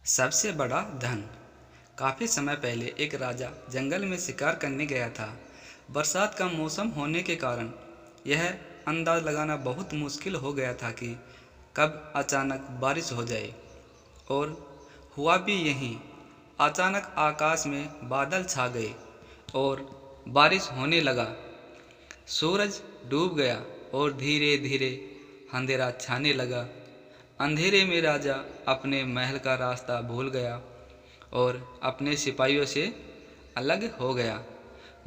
सबसे बड़ा धन। काफ़ी समय पहले एक राजा जंगल में शिकार करने गया था। बरसात का मौसम होने के कारण यह अंदाज लगाना बहुत मुश्किल हो गया था कि कब अचानक बारिश हो जाए। और हुआ भी यही। अचानक आकाश में बादल छा गए और बारिश होने लगा। सूरज डूब गया और धीरे धीरे अंधेरा छाने लगा। अंधेरे में राजा अपने महल का रास्ता भूल गया और अपने सिपाहियों से अलग हो गया।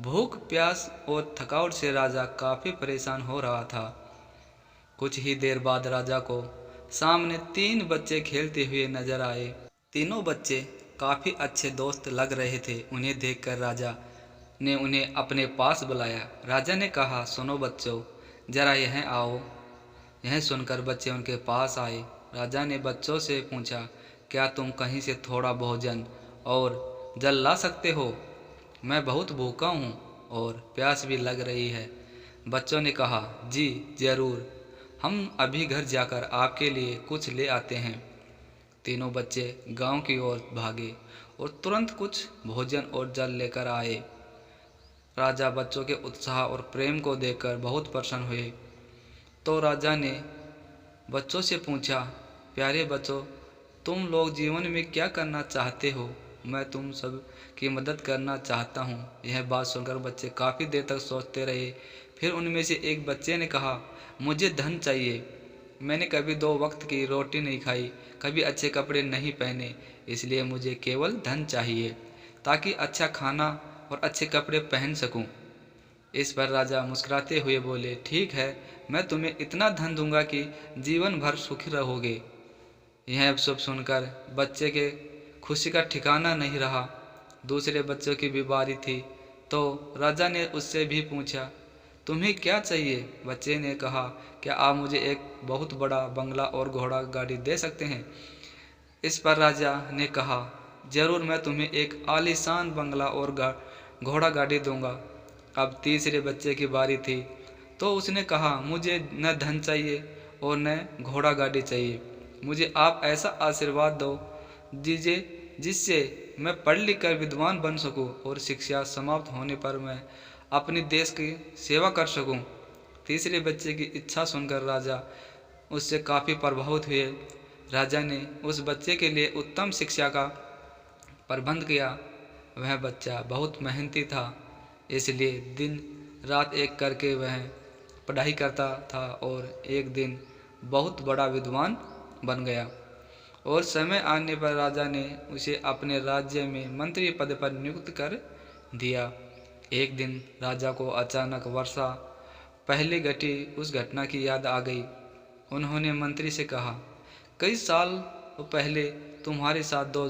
भूख, प्यास और थकावट से राजा काफ़ी परेशान हो रहा था। कुछ ही देर बाद राजा को सामने 3 बच्चे खेलते हुए नजर आए। तीनों बच्चे काफ़ी अच्छे दोस्त लग रहे थे। उन्हें देखकर राजा ने उन्हें अपने पास बुलाया। राजा ने कहा, सुनो बच्चों, जरा यहाँ आओ। यह सुनकर बच्चे उनके पास आए। राजा ने बच्चों से पूछा, क्या तुम कहीं से थोड़ा भोजन और जल ला सकते हो? मैं बहुत भूखा हूँ और प्यास भी लग रही है। बच्चों ने कहा, जी जरूर, हम अभी घर जाकर आपके लिए कुछ ले आते हैं। तीनों बच्चे गांव की ओर भागे और तुरंत कुछ भोजन और जल लेकर आए। राजा बच्चों के उत्साह और प्रेम को देखकर बहुत प्रसन्न हुए। तो राजा ने बच्चों से पूछा, प्यारे बच्चों, तुम लोग जीवन में क्या करना चाहते हो? मैं तुम सब की मदद करना चाहता हूँ। यह बात सुनकर बच्चे काफ़ी देर तक सोचते रहे। फिर उनमें से एक बच्चे ने कहा, मुझे धन चाहिए। मैंने कभी 2 वक्त की रोटी नहीं खाई, कभी अच्छे कपड़े नहीं पहने, इसलिए मुझे केवल धन चाहिए ताकि अच्छा खाना और अच्छे कपड़े पहन सकूं। इस पर राजा मुस्कुराते हुए बोले, ठीक है, मैं तुम्हें इतना धन दूंगा कि जीवन भर सुखी रहोगे। यह सब सुनकर बच्चे के खुशी का ठिकाना नहीं रहा। दूसरे बच्चों की भी बारी थी, तो राजा ने उससे भी पूछा, तुम्हें क्या चाहिए? बच्चे ने कहा, क्या आप मुझे एक बहुत बड़ा बंगला और घोड़ा गाड़ी दे सकते हैं? इस पर राजा ने कहा, जरूर, मैं तुम्हें एक आलीशान बंगला और घोड़ा गाड़ी दूंगा। अब तीसरे बच्चे की बारी थी, तो उसने कहा, मुझे न धन चाहिए और न घोड़ा गाड़ी चाहिए। मुझे आप ऐसा आशीर्वाद दो दीजिए जिससे मैं पढ़ लिख कर विद्वान बन सकूं और शिक्षा समाप्त होने पर मैं अपने देश की सेवा कर सकूं। तीसरे बच्चे की इच्छा सुनकर राजा उससे काफ़ी प्रभावित हुए। राजा ने उस बच्चे के लिए उत्तम शिक्षा का प्रबंध किया। वह बच्चा बहुत मेहनती था, इसलिए दिन रात एक करके वह पढ़ाई करता था और एक दिन बहुत बड़ा विद्वान बन गया। और समय आने पर राजा ने उसे अपने राज्य में मंत्री पद पर नियुक्त कर दिया। एक दिन राजा को अचानक वर्षा पहले घटी उस घटना की याद आ गई। उन्होंने मंत्री से कहा, कई साल पहले तुम्हारे साथ 2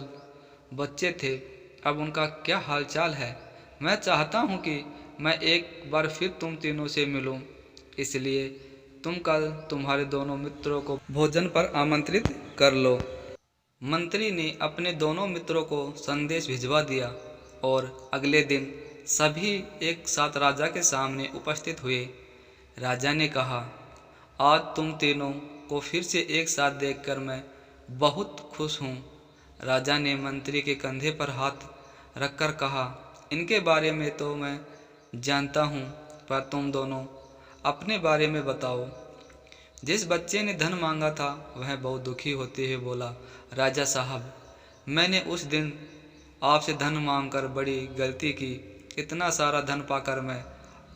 बच्चे थे, अब उनका क्या हालचाल है? मैं चाहता हूँ कि मैं एक बार फिर तुम तीनों से मिलूं, इसलिए तुम कल तुम्हारे दोनों मित्रों को भोजन पर आमंत्रित कर लो। मंत्री ने अपने दोनों मित्रों को संदेश भिजवा दिया और अगले दिन सभी एक साथ राजा के सामने उपस्थित हुए। राजा ने कहा, आज तुम तीनों को फिर से एक साथ देखकर मैं बहुत खुश हूँ। राजा ने मंत्री के कंधे पर हाथ रखकर कहा, इनके बारे में तो मैं जानता हूँ, पर तुम दोनों अपने बारे में बताओ। जिस बच्चे ने धन मांगा था वह बहुत दुखी होते हुए बोला, राजा साहब, मैंने उस दिन आपसे धन मांगकर बड़ी गलती की। इतना सारा धन पाकर मैं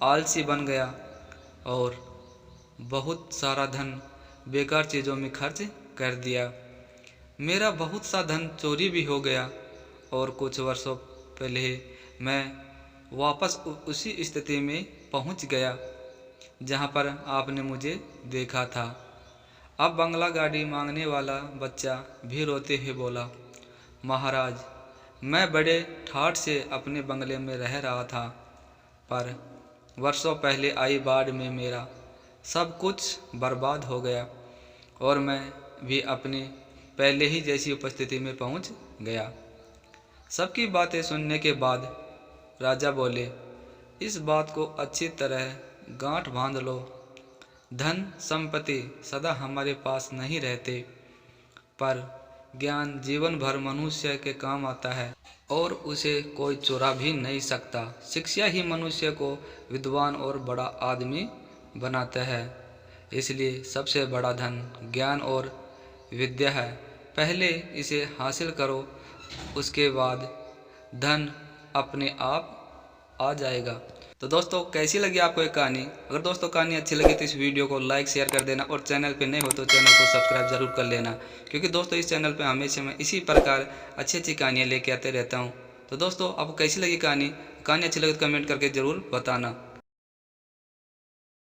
आलसी बन गया और बहुत सारा धन बेकार चीज़ों में खर्च कर दिया। मेरा बहुत सा धन चोरी भी हो गया और कुछ वर्षों पहले मैं वापस उसी स्थिति में पहुंच गया जहां पर आपने मुझे देखा था। अब बंगला गाड़ी मांगने वाला बच्चा भी रोते हुए बोला, महाराज, मैं बड़े ठाठ से अपने बंगले में रह रहा था, पर वर्षों पहले आई बाढ़ में मेरा सब कुछ बर्बाद हो गया और मैं भी अपने पहले ही जैसी उपस्थिति में पहुंच गया। सबकी बातें सुनने के बाद राजा बोले, इस बात को अच्छी तरह गांठ बांध लो। धन संपत्ति सदा हमारे पास नहीं रहते, पर ज्ञान जीवन भर मनुष्य के काम आता है और उसे कोई चुरा भी नहीं सकता। शिक्षा ही मनुष्य को विद्वान और बड़ा आदमी बनाता है। इसलिए सबसे बड़ा धन ज्ञान और विद्या है। पहले इसे हासिल करो, उसके बाद धन अपने आप आ जाएगा। तो दोस्तों, कैसी लगी आपको ये कहानी? अगर दोस्तों कहानी अच्छी लगी तो इस वीडियो को लाइक शेयर कर देना और चैनल पे नए हो तो चैनल को सब्सक्राइब जरूर कर लेना, क्योंकि दोस्तों इस चैनल पे हमेशा मैं इसी प्रकार अच्छी अच्छी कहानियाँ लेके आते रहता हूँ। तो दोस्तों, आपको कैसी लगी कहानी अच्छी लगी तो कमेंट करके ज़रूर बताना।